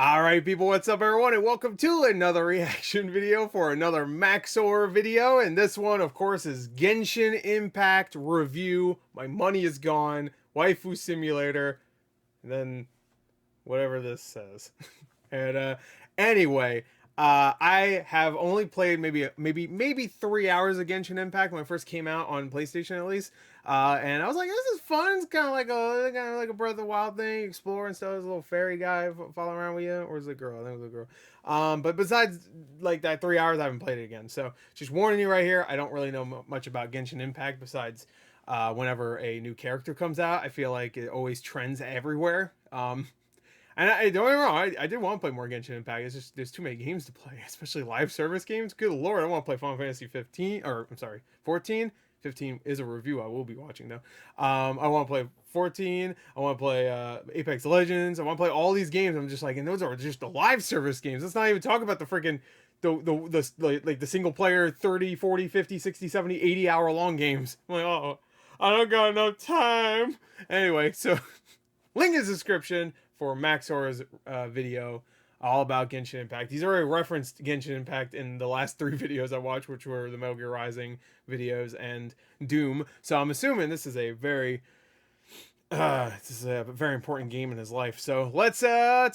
Alright people, what's up everyone, and welcome to another reaction video for another Max0r video. And this one, of course, is Genshin Impact review. My money is gone. Waifu simulator. And then whatever this says. And anyway, I have only played maybe 3 hours of Genshin Impact when it first came out on PlayStation, at least. And I was like, this is fun. It's kind of like a Breath of the Wild thing, explore and stuff. There's a little fairy guy following around with you, or is it a girl? I think it was a girl. But besides like that 3 hours, I haven't played it again. So just warning you right here, I don't really know much about Genshin Impact besides whenever a new character comes out. I feel like it always trends everywhere. And don't get me wrong, I did want to play more Genshin Impact. It's just there's too many games to play, especially live service games. Good lord, I want to play Final Fantasy 15, or I'm sorry, 14. 15 is a review I will be watching though. I want to play 14. I want to play Apex Legends. I want to play all these games. I'm just like, and those are just the live service games. Let's not even talk about the freaking the single player 30, 40, 50, 60, 70, 80 hour long games. I'm like, oh, I don't got enough time. Anyway, so link in the description for Max0r's video all about Genshin Impact. He's already referenced Genshin Impact in the last 3 videos I watched, which were the Metal Gear Rising videos and Doom. So I'm assuming this is a very important game in his life. So let's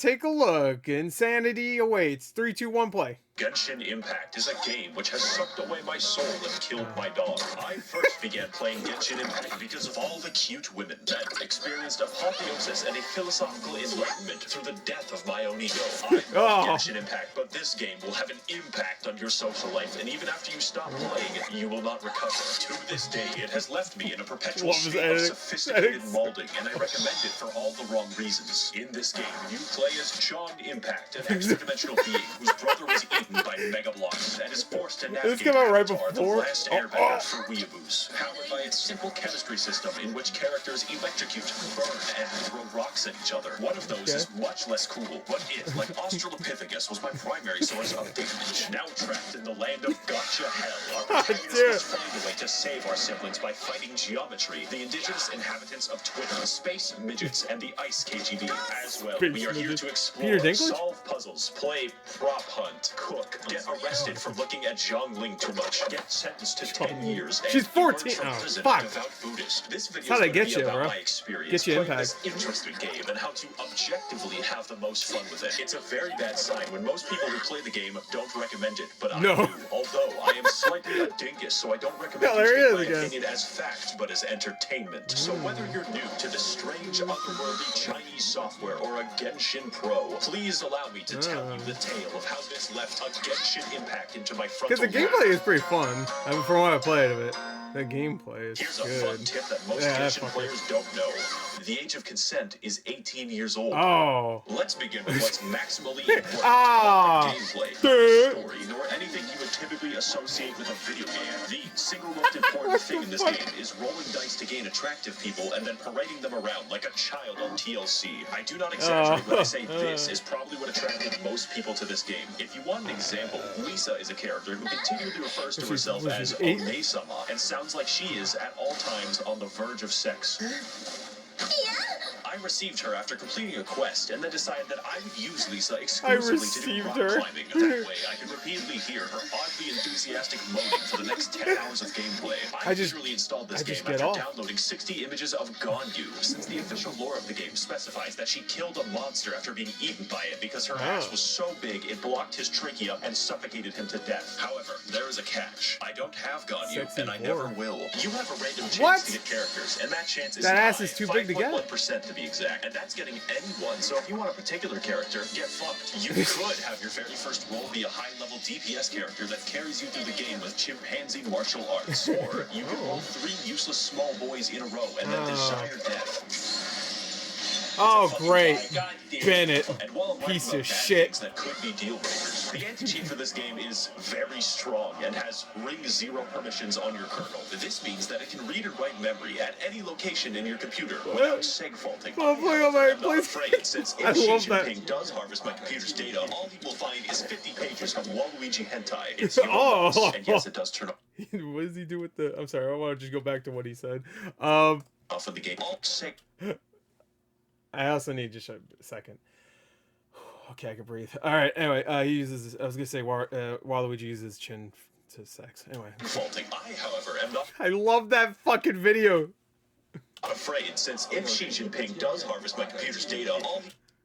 take a look. Insanity awaits. 3, 2, 1, play. Genshin Impact is a game which has sucked away my soul and killed my dog. I first began playing Genshin Impact because of all the cute women that experienced apotheosis and a philosophical enlightenment through the death of my own ego. I love Genshin Impact, but this game will have an impact on your social life, and even after you stop playing, you will not recover. To this day, it has left me in a perpetual state of sophisticated molding, and I recommend it for all the wrong reasons. In this game, you play as John Impact, an extra-dimensional being whose brother was eaten by Mega Blocks and is forced to navigate the last airbender for weeaboos, powered by its simple chemistry system in which characters electrocute, burn, and throw rocks at each other. One of those is much less cool, but it, like Australopithecus, was my primary source of damage. Now trapped in the land of gacha hell, our protagonist must find a way to save our siblings by fighting geometry, the indigenous inhabitants of Twitter, space midgets, and the ice KGB. As well, we are here to explore, solve puzzles, play prop hunt, cook, get arrested for looking at Zhongling too much, get sentenced to 10 years, and she's 14. Oh, fuck. This video is how they get you, about bro. my experience get you playing Impact. this interesting game and how to objectively have the most fun with it. It's a very bad sign when most people who play the game don't recommend it, but I do. Although I am slightly a dingus, so I don't recommend you take my opinion as fact, but as entertainment. So whether you're new to this strange, otherworldly Chinese software or a Genshin pro, please allow me to tell you the tale of how this left a Genshin Impact into my frontal. Because the gameplay is pretty fun. I mean, from what I played of it, the gameplay is Here's good. a fun tip that most Genshin players don't know. The age of consent is 18 years old. Oh. Let's begin with what's maximally important. Gameplay, story, nor anything you would typically associate with a video game. The single most important thing in this game is rolling dice to gain attractive people and then parading them around like a child on TLC. I do not exaggerate when I say this is probably what attracted most people to this game. If you want an example, Lisa is a character who continually refers to herself as One-sama and sounds like she is at all times on the verge of sex. I received her after completing a quest and then decided that I would use Lisa exclusively to do rock climbing. That way I could repeatedly hear her oddly enthusiastic moaning for the next 10 hours of gameplay. I usually installed this game after downloading 60 images of Ganyu, since the official lore of the game specifies that she killed a monster after being eaten by it because her ass was so big it blocked his trachea and suffocated him to death. However, there is a catch. I don't have Ganyu, and I never will. You have a random chance to get characters, and that chance is that ass is too big to get. 5.1% to be exact, and that's getting anyone. So if you want a particular character, get fucked. You could have your very first role be a high-level DPS character that carries you through the game with chimpanzee martial arts, or you can roll 3 useless small boys in a row and then desire death. Oh, great. Bennett, piece of shit. That could be deal breakers. The anti-cheat for this game is very strong and has ring 0 permissions on your kernel. This means that it can read and write memory at any location in your computer without seg-faulting. I'm not afraid, since Ping does harvest my computer's data, all he will find is 50 pages of Waluigi hentai. It's your loss, and yes, it does turn off. What does he do with the... I'm sorry, I want to just go back to what he said. Off of the game. I also need just a second. Okay, I can breathe. All right. Anyway, he uses. I was gonna say Waluigi uses chin to sex. Anyway. Faulting. I, however, am not I love that fucking video. afraid, since if Xi Jinping does harvest my computer's data, all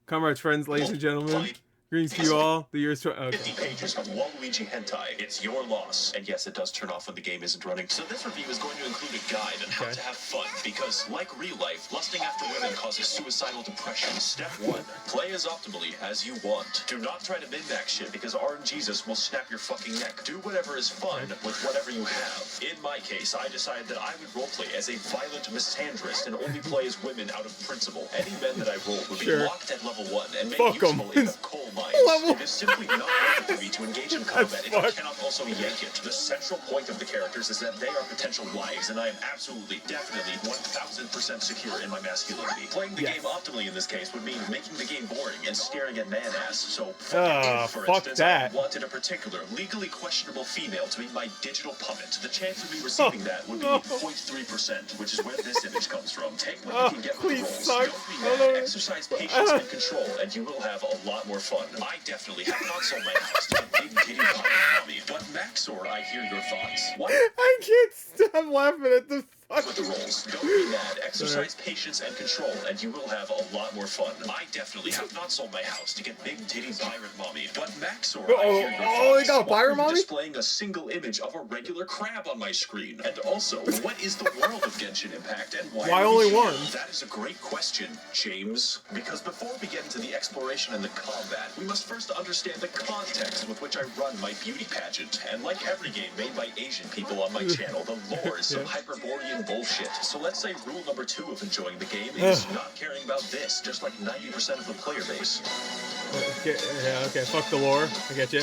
Comrades, friends, ladies and gentlemen. Greetings to you all. The year's 50 pages of Waluigi hentai. It's your loss. And yes, it does turn off when the game isn't running. So this review is going to include a guide on how to have fun. Because, like real life, lusting after women causes suicidal depression. Step 1. Play as optimally as you want. Do not try to min-max shit, because RNGesus will snap your fucking neck. Do whatever is fun with whatever you have. In my case, I decided that I would roleplay as a violent misandrist and only play as women out of principle. Any men that I rolled would be locked at level 1 and made useful in the coal mines. It is simply not worth it for me to engage in combat if I cannot also yank it. The central point of the characters is that they are potential wives, and I am absolutely, definitely, 1000% secure in my masculinity. Playing the game optimally in this case would mean making the game boring and staring at man-ass, so for instance, I wanted a particular, legally questionable female to be my digital puppet. The chance of me receiving that would be 0.3%, which is where this image comes from. Take what you can get with the rolls. Don't be mad. Exercise patience and control, and you will have a lot more fun. I definitely have not sold my house to a big kitty hobby, but Max0r, I hear your thoughts. What? I can't stop laughing at the With the rolls, don't be mad. Exercise patience and control, and you will have a lot more fun. I definitely have not sold my house to get big titty pirate mommy, but Max0r, I hear your thoughts. They got a pirate mommy? Displaying a single image of a regular crab on my screen. And also, what is the world of Genshin Impact, and why only one? That is a great question, James. Because before we get into the exploration and the combat, we must first understand the context with which I run my beauty pageant. And like every game made by Asian people on my channel, the lore is some Hyperborean bullshit. So let's say rule number 2 of enjoying the game is not caring about this, just like 90% of the player base. Okay, okay, fuck the lore. I get you.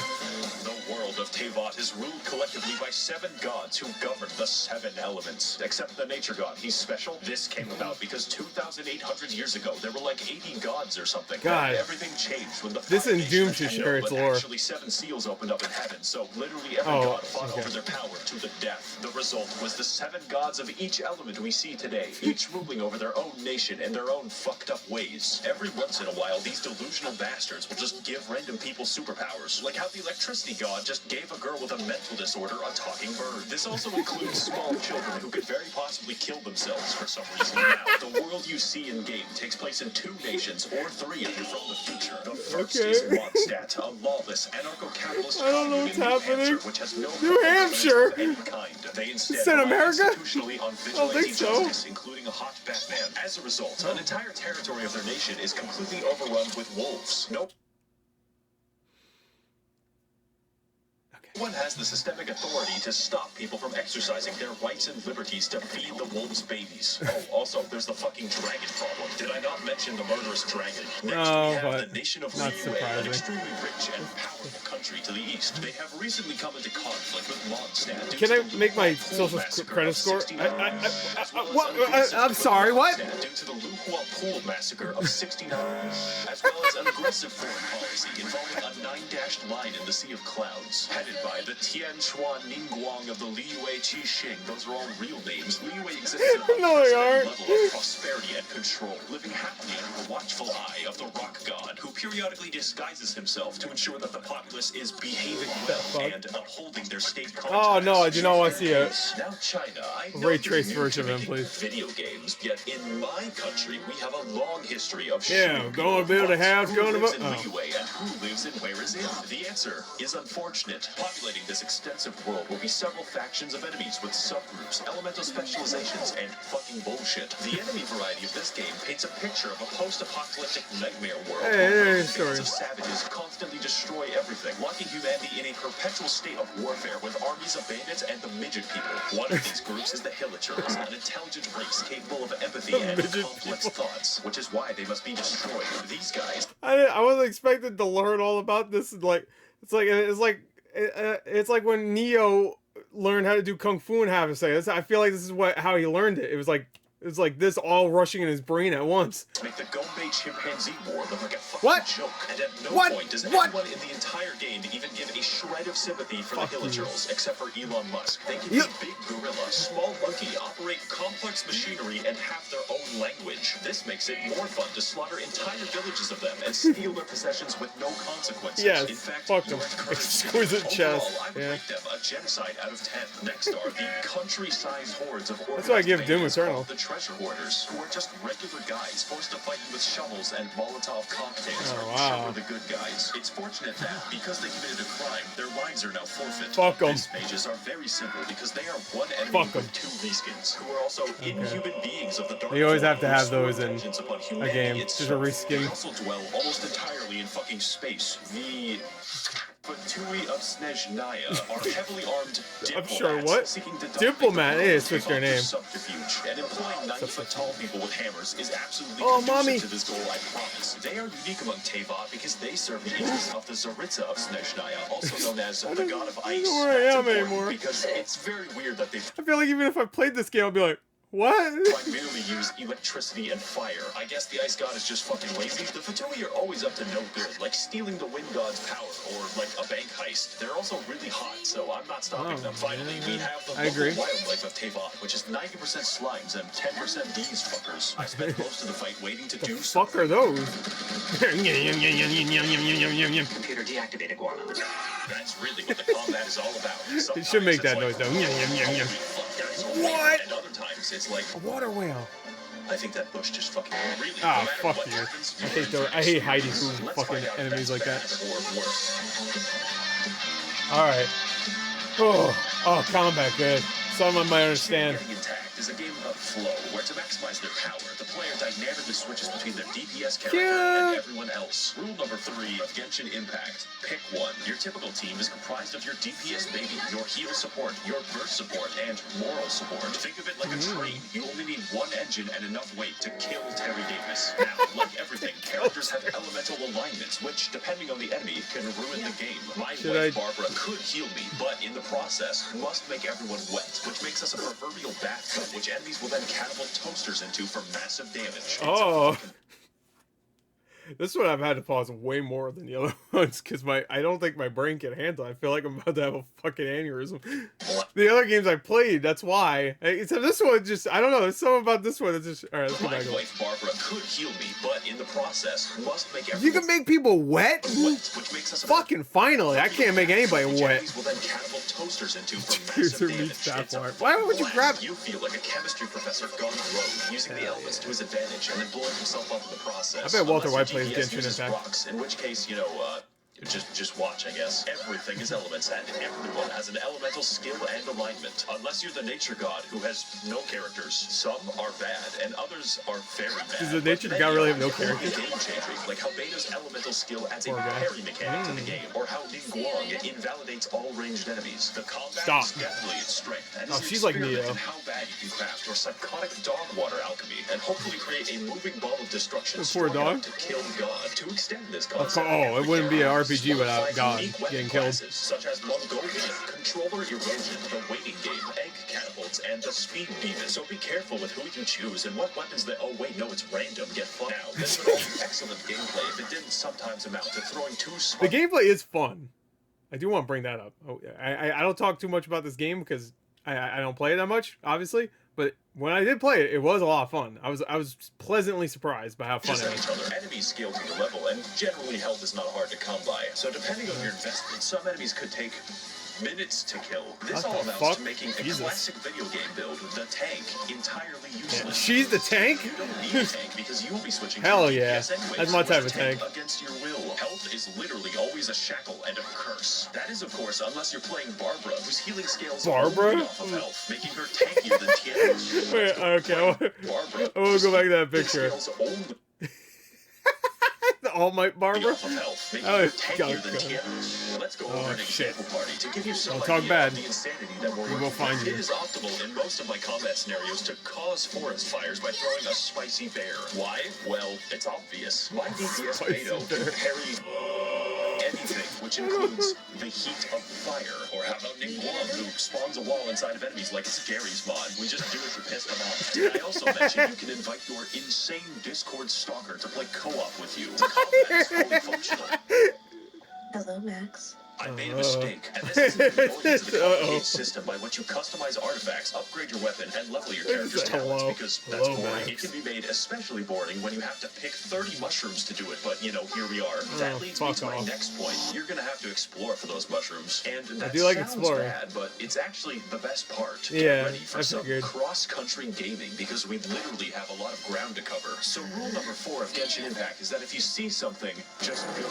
The world of Teyvat is ruled collectively by 7 gods who govern the 7 elements. Except the nature god, he's special. This came about because 2,800 years ago, there were like 80 gods or something. God. And everything changed when the This in Doom should nations- share its but lore. Actually, 7 seals opened up in heaven, so literally every god fought over their power to the death. The result was the 7 gods of each element we see today, each ruling over their own nation in their own fucked up ways. Every once in a while, these delusional bastards will just give random people superpowers, like how the electricity god just gave a girl with a mental disorder a talking bird. This also includes small children who could very possibly kill themselves for some reason. Now, the world you see in-game takes place in 2 nations, or 3 if you're from the future. The first is Mondstadt, a lawless, anarcho-capitalist commune in New Hampshire, which has no New Hampshire? of any kind. They instead Is that rely America? institutionally on vigilante think so. justice, including a hot Batman. As a result, an entire territory of their nation is completely overrun with wolves. Nope. One has the systemic authority to stop people from exercising their rights and liberties to feed the wolves babies. Oh, also, there's the fucking dragon problem. Did I not mention the murderous dragon? Next, we have the nation of Liyue, an extremely rich and powerful country to the east. They have recently come into conflict with Mondstadt. Can I make my social credit score? I'm sorry, what? Due to the Luhua Pool massacre of 69, as well as an aggressive foreign policy involving a 9-dashed line in the Sea of Clouds, headed by the Tianchuan Ningguang of the Liyue Qixing. Those are all real names. Liyue exists at an unprecedented level of prosperity and control, living happily under the watchful eye of the rock god, who periodically disguises himself to ensure that the populace is behaving well and upholding their state contracts. Oh no, I do not want to see a Now, China, I know ray you're trace new version to of him, making please. video games, yet in my country, we have a long history of Yeah, going to build a house, going to lives in oh. Liyue and who lives in where is in. The answer is unfortunate. Populating this extensive world will be several factions of enemies with subgroups, elemental specializations, and fucking bullshit. The enemy variety of this game paints a picture of a post-apocalyptic nightmare world where bands of savages constantly destroy everything, locking humanity in a perpetual state of warfare with armies of bandits and the midget people. One of these groups is the Hillagers, an intelligent race capable of empathy and complex thoughts, which is why they must be destroyed. These guys... I wasn't expected to learn all about this. It's like when Neo learned how to do kung fu and have to say this. I feel like this is how he learned it. It was like It's like this all rushing in his brain at once. Make the Gombe chimpanzee war look like a fucking What? joke. And at no What? point does What? anyone in the entire game even give a shred of sympathy for Fuck the you. Hillagers, except for Elon Musk. They can You- be big gorilla, small monkey, operate complex machinery, and have their own language. This makes it more fun to slaughter entire villages of them and steal their possessions with no consequences. Yes, In fact, fuck you're them. encouraged to. Exquisite chest. Overall, I would Yeah. rate them a genocide out of 10. Next are the country-sized hordes of That's why I give Doom organized Eternal. called the treasure hoarders, who are just regular guys forced to fight with shovels and Molotov cocktails. Oh, Or wow. sure, the good guys. It's fortunate that because they committed a crime, their lives are now forfeit. Fuck 'em. These mages are very simple because they are one enemy Fuck 'em. with two reskins, who are also inhuman beings of the dark. You always have to Zone who have those swear in vengeance upon a humanity game. itself. Just a reskin. They also dwell almost entirely in fucking space. The Fatui of Snezhnaya are heavily armed diplomats sure what? seeking to Diplomat, dominate the they world switched through their name. subterfuge. And employing 9-foot tall people with hammers is absolutely Oh, conducive mommy. to this goal, I promise. They are unique among Teva because they serve the interests of the Zaritza of Snezhnaya, also known as the god of ice. know where I That's am important anymore. because it's very weird that they I feel like even if I played this game, I'd be like, what? primarily use electricity and fire. I guess the ice god is just fucking lazy. The Fatui are always up to no good, like stealing the wind god's power or like a bank heist. They're also really hot, so I'm not stopping Oh, them. Finally, we have the I agree. local wildlife of Teva, which is 90% slimes and 10% these fuckers. I spent most of the fight waiting to do Fuck something. are those? Computer deactivated, Guarma. That's really what the combat is all about. It should make that noise though. What? And other times it's like, A water whale. I think that bush just fucking really. Ah, no matter fuck what you. happens, I hate those. I hate hiding who Let's fucking find out if enemies like that's that. bad or worse. Alright. Oh, combat, good. Some I might understand. Getting Intact is a game about flow, where to maximize their power, the player dynamically switches between their DPS character and everyone else. Rule number 3 of Genshin Impact. Pick one. Your typical team is comprised of your DPS baby, your heal support, your burst support, and moral support. Think of it like a train. You only need one engine and enough weight to kill Terry Davis. Now, like everything, characters have elemental alignments, which, depending on the enemy, can ruin the game. My wife Barbara could heal me, but in the process, must make everyone wet, which makes us a proverbial bathtub, which enemies will then catapult toasters into for massive damage. Oh. This one I've had to pause way more than the other ones because I don't think my brain can handle it. I feel like I'm about to have a fucking aneurysm. The other games I played, that's why. Except this one just, I don't know, there's something about this one that's just, alright, let's go My back. wife Barbara could heal me, but in the process, must make everyone You can make people wet? wet, which makes us a Fucking finally, I can't make anybody which wait. enemies will then catapult toasters into for User massive meets damage. It's a Sapphire. Why would you blast. grab- You feel like a chemistry professor gone rogue, using the elements to his advantage and then blowing himself up in the process. I bet Walter Unless White your plays DPS Genshin uses Impact. rocks, in which case, just watch, I guess. Everything is elements, and everyone has an elemental skill and alignment. Unless you're the nature god, who has no characters. Some are bad, and others are very bad. Does the nature But god really have no many are characters? Game-changing, like how Beta's elemental skill adds a Poor guy. parry mechanic to the game, or how Ningguang invalidates all ranged enemies. The combat Stop. is definitely its strength, and Oh, is an she's like experiment Neo. in how bad you can craft your psychotic dog water alchemy, and hopefully create a moving ball of destruction The poor strong enough dog? to kill God. To extend this Oh, concept, it wouldn't be an every RPG without character God applies unique getting weapon killed. classes, such as Mongolian, Controller Erosion, the Waiting Game, Egg Catapults, and the Speed Demon. So be careful with who you choose and what weapons that. Oh wait, no, it's random. Get fun. Now, this would all be excellent gameplay if it didn't sometimes amount to throwing two The smart gameplay is fun. I do want to bring that up. Oh, I don't talk too much about this game because I don't play it that much, obviously. But when I did play it, it was a lot of fun. I was pleasantly surprised by how fun it at was. each other. Enemies scale to your level, and generally health is not hard to come by. So depending on your investment, some enemies could take minutes to kill. This What all the amounts fuck? to making a Jesus. classic video game build, the tank, entirely useless. She's the tank? You don't need a tank because you will be switching to Hell your yeah. DPS anyways. That's my type Whereas of tank. Against your will. Health is literally always a shackle and a curse. That is, of course, unless you're playing Barbara, whose healing scales Barbara? only off of health, making her tankier than Tiana's. Wait, okay, Barbara. I wanna go back to that picture. Scales only The All Might Barbara? off of health, making Oh, her God, tankier than God. Tiana's. Let's go Oh, over an shit. example party to give you some Don't talk idea bad. of the insanity that we're We will working find with. you. It is optimal in most of my combat scenarios to cause forest fires by throwing a spicy bear. Why? Well, it's obvious. My DPS Spicy Beto bear. can parry anything which includes the heat of fire. Or how about Nick Guam, who spawns a wall inside of enemies like Scary's mod? We just do it to piss them off. Did I also mention you can invite your insane Discord stalker to play co-op with you? The combat's fully functional. Hello, Max. I made a mistake, and this isn't going into the complicated system by which you customize artifacts, upgrade your weapon, and level your character's talents, because that's boring. Max. It can be made especially boring when you have to pick 30 mushrooms to do it, but, you know, here we are. That leads me to my next point. You're gonna have to explore for those mushrooms, and that sounds bad, but it's actually the best part. Get ready for some cross-country gaming, because we literally have a lot of ground to cover. So rule number 4 of Genshin Impact is that if you see something, just go.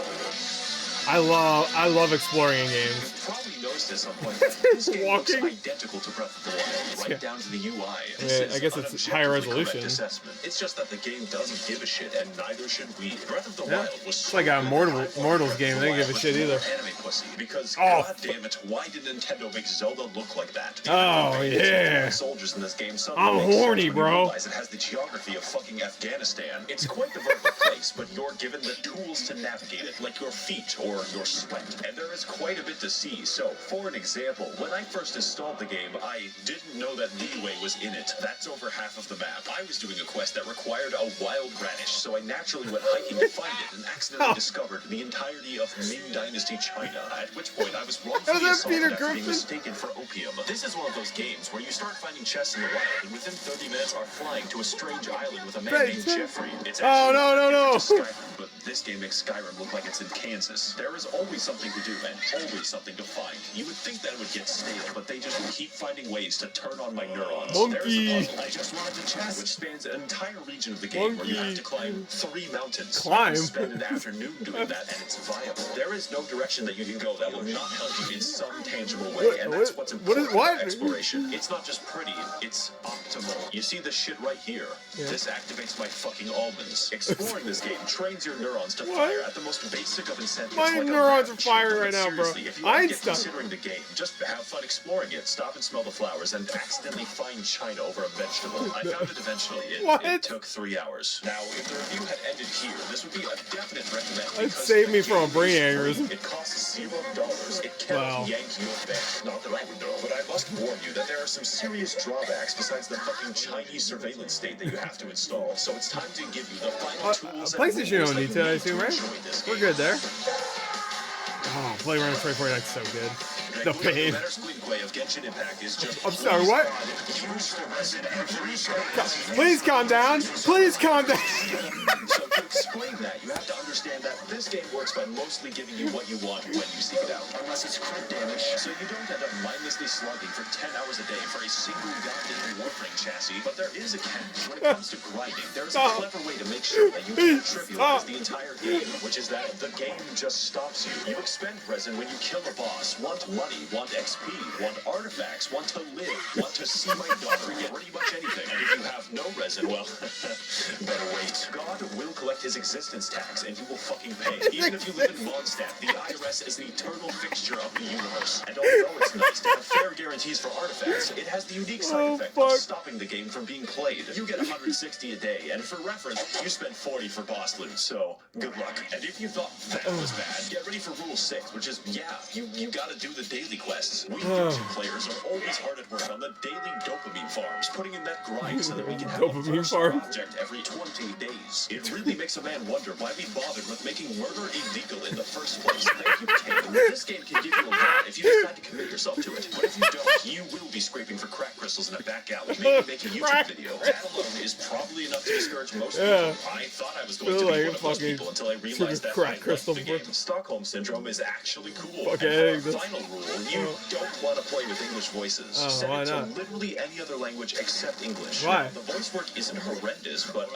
I love exploring in games. You've probably noticed at some point that this game looks identical to Breath of the Wild, right down to the UI. I guess it's higher resolution. Assessment. It's just that the game doesn't give a shit, and neither should we. Breath of the Wild was it's like a Mortals game. They don't give a shit either. Anime pussy, because god damn it, why did Nintendo make Zelda look like that? Oh yeah. Soldiers in this game. I'm horny, bro. It has the geography of fucking Afghanistan. It's quite the vertical place, but you're given the tools to navigate it, like your feet or your sweat. And there is quite a bit to see. So, for an example, when I first installed the game, I didn't know that Leeway was in it. That's over half of the map. I was doing a quest that required a wild radish, so I naturally went hiking to find it and accidentally discovered the entirety of Ming Dynasty China, at which point I was wrongfully assaulted after being mistaken for opium. This is one of those games where you start finding chests in the wild, and within 30 minutes are flying to a strange island with a man named Jeffrey. It's actually but this game makes Skyrim look like it's in Kansas. There is always something to do and always something to find. You would think that it would get stale, but they just keep finding ways to turn on my neurons. Monkey. There's a puzzle I just wanted to chat, which spans an entire region of the game where you have to climb 3 mountains. Climb? You spend an afternoon doing that, and it's viable. There is no direction that you can go that will not help you in some tangible way, and that's what's important about exploration. It's not just pretty, it's optimal. You see this shit right here? This activates my fucking almonds. Exploring this game trains your neurons to fire at the most basic of incentives. My neurons are firing right now, bro. If you want to get considering the game, just have fun exploring it. Stop and smell the flowers, and accidentally find China over a vegetable. I found it eventually. It took 3 hours. Now, if the review had ended here, this would be a definite recommend. It saved me from a brain aneurysm. It costs $0. It cannot yank you back. Not that I would know, but I must warn you that there are some serious drawbacks besides the fucking Chinese surveillance state that you have to install. So it's time to give you the final tools. PlayStation don't need to, I assume, right? We're good there. Oh, play around 2049 is so good. The pain. I'm sorry, what? Please calm down. Please calm down. So to explain that, you have to understand that this game works by mostly giving you what you want when you seek it out, unless it's crit damage, so you don't end up mindlessly slugging for 10 hours a day for a single goddamn Warframe chassis. But there is a catch. When it comes to grinding, there is a clever way to make sure that you can't trivialize the entire game, which is that the game just stops you. You expend resin when you kill a boss, want money, want XP, want artifacts, want to live, want to see my daughter, get pretty much anything. And if you have no resin, well, better wait. God will collect his existence tax, and you will fucking pay. Even if you live in Mondstadt, the IRS is an eternal fixture of the universe. And although it's nice to have fair guarantees for artifacts, it has the unique side effect of stopping the game from being played. You get 160 a day, and for reference, you spend 40 for boss loot, so good luck. And if you thought that was bad, get ready for Rule 6, which is, you gotta do the daily quests. We YouTube players are always hard at work on the daily dopamine farms, putting in that grind so that we can have a first project every 20 days. It really makes a man wonder why we bothered with making murder illegal in the first place. Thank you, Kane. This game can give you a lot if you decide to commit yourself to it. But if you don't, you will be scraping for crack crystals in a back alley, maybe make a YouTube video. That alone is probably enough to discourage most people. I thought I was going to be one of those people until I realized that I liked the game. Stockholm Syndrome is actually cool. And for our final rule, you don't want to play with English voices. Set it to literally any other language except English. Why? The voice work isn't horrendous, but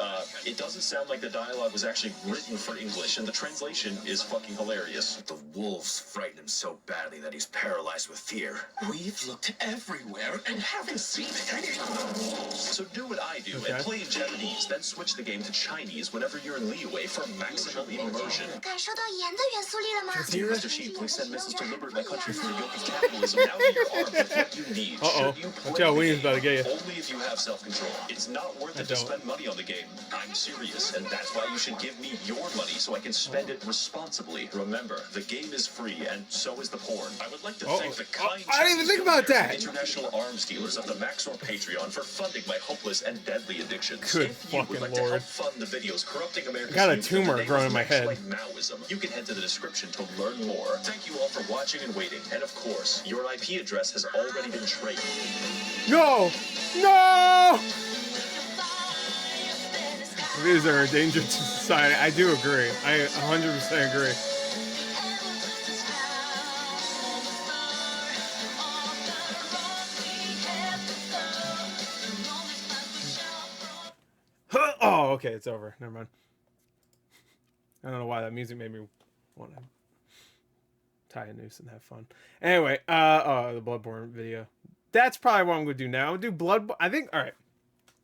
it doesn't sound like the dialogue was actually written for English, and the translation is fucking hilarious. The wolves frighten him so badly that he's paralyzed with fear. We've looked everywhere and haven't So do what I do and play in Japanese, then switch the game to Chinese whenever you're in leeway for maximum immersion. 感受到盐的元素力了吗？ Dear Mr. Sheep, please send missiles to liberate my country from the yoke of capitalism. Now that you're armed with what you need, should you play Watch out, the Winnie's about to game? get you. Only if you have self-control. It's not worth it to spend money on the game. I'm serious, and that's why you should give me your money so I can spend it responsibly. Remember, the game is free, and so is the porn. I would like to thank the kind I didn't even think about that. international arms dealers of the Max0r Patreon for funding my hopeless and deadly addictions. Good If you would fucking like to Lord. help fund the videos corrupting America's I got a youth tumor the name growing of in my head. like Maoism, you can head to the description to learn more. Thank you all for watching and waiting. And of course, your IP address has already been traded. No! No! These are a danger to society. I do agree. I 100% agree. Oh, okay, it's over. Never mind. I don't know why that music made me want to tie a noose and have fun. Anyway, the Bloodborne video. That's probably what I'm gonna do now. I'm gonna do Bloodborne. I think. All right,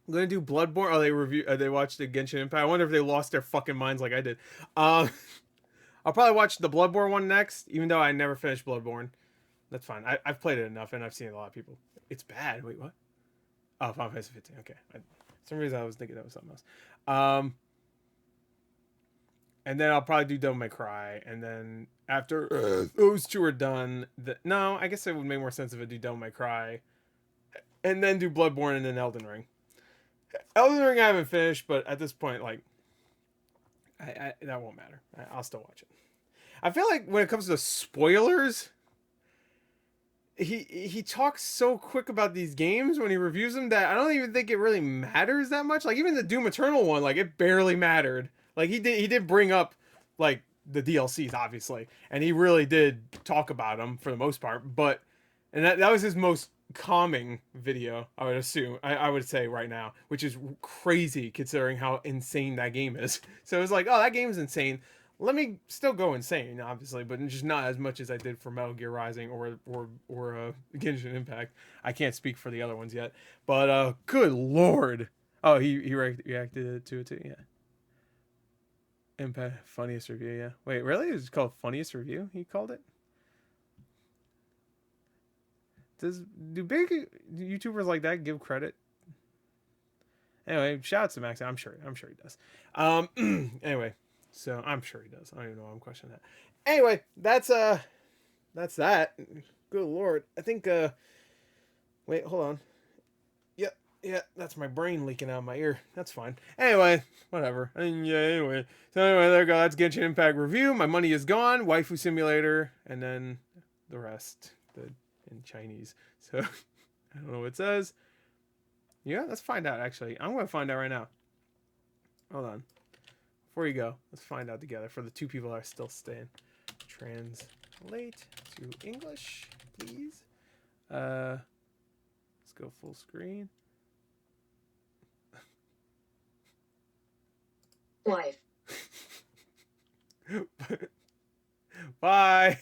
I'm gonna do Bloodborne. Oh, they watched the Genshin Impact. I wonder if they lost their fucking minds like I did. I'll probably watch the Bloodborne one next, even though I never finished Bloodborne. That's fine. I've played it enough, and I've seen a lot of people. It's bad. Wait, what? Oh, Final Fantasy 15. Okay. For some reason I was thinking that was something else. And then I'll probably do Devil May Cry, and then after those two are done, no, I guess it would make more sense if I do Devil May Cry, and then do Bloodborne, and then Elden Ring. Elden Ring I haven't finished, but at this point, like, I that won't matter. I'll still watch it. I feel like when it comes to spoilers, he talks so quick about these games when he reviews them that I don't even think it really matters that much. Like even the Doom Eternal one, like it barely mattered. Like he did bring up like the DLCs obviously, and he really did talk about them for the most part. But and that was his most calming video, I would assume. I would say right now, which is crazy considering how insane that game is. So it was like, oh, that game's insane. Let me still go insane, obviously, but just not as much as I did for Metal Gear Rising or Genshin Impact. I can't speak for the other ones yet, but good lord! Oh, he reacted to it too, yeah. Impact funniest review, yeah. Wait, really? It's called funniest review? He called it. Do big YouTubers like that give credit? Anyway, shout out to Max. I'm sure he does. Anyway. So I'm sure he does. I don't even know why I'm questioning that. Anyway, that's that. Good lord. I think wait, hold on. Yeah, that's my brain leaking out of my ear. That's fine. Anyway, whatever. Anyway. So anyway, there we go. That's Genshin Impact review. My money is gone. Waifu Simulator, and then the rest in Chinese. So I don't know what it says. Yeah, let's find out actually. I'm gonna find out right now. Hold on. Before you go, let's find out together for the two people that are still staying. Translate to English, please. Let's go full screen. Wife. Bye.